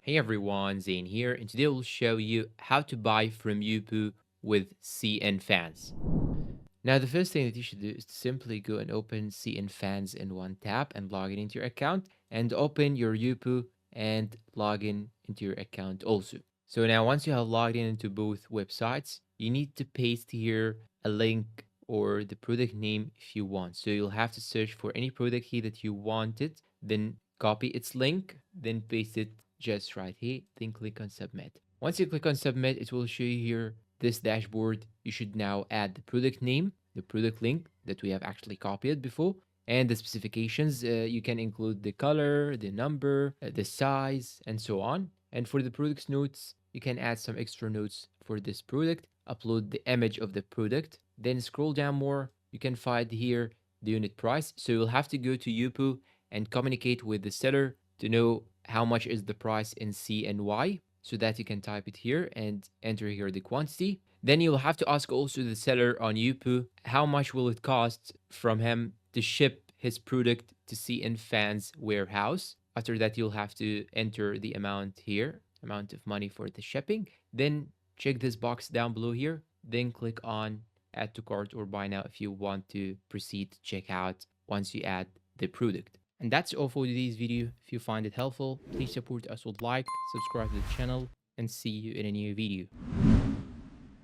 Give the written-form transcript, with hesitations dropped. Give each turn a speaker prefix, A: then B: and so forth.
A: Hey everyone, Zane here, and today we'll show you how to buy from Yupoo with CNFans. Now, the first thing that you should do is to simply go and open CNFans in one tap and log in into your account, and open your Yupoo and log in into your account also. So now, once you have logged in into both websites, you need to paste here a link or the product name if you want. So you'll have to search for any product here that you wanted, then copy its link, then paste it just right here, then click on submit. Once you click on submit, it will show you here this dashboard. You should now add the product name, the product link that we have actually copied before, and the specifications. You can include the color, the number, the size, and so on. And for the products notes, you can add some extra notes for this product, upload the image of the product, then scroll down more. You can find here the unit price. So you'll have to go to Yupoo and communicate with the seller to know how much is the price in CNY, so that you can type it here and enter here the quantity. Then you'll have to ask also the seller on Yupoo how much will it cost from him to ship his product to CNFans warehouse. After that, you'll have to enter the amount here, amount of money for the shipping. Then check this box down below here. Then click on add to cart or buy now if you want to proceed to check out once you add the product. And that's all for today's video. If you find it helpful, please support us with like, subscribe to the channel, and see you in a new video.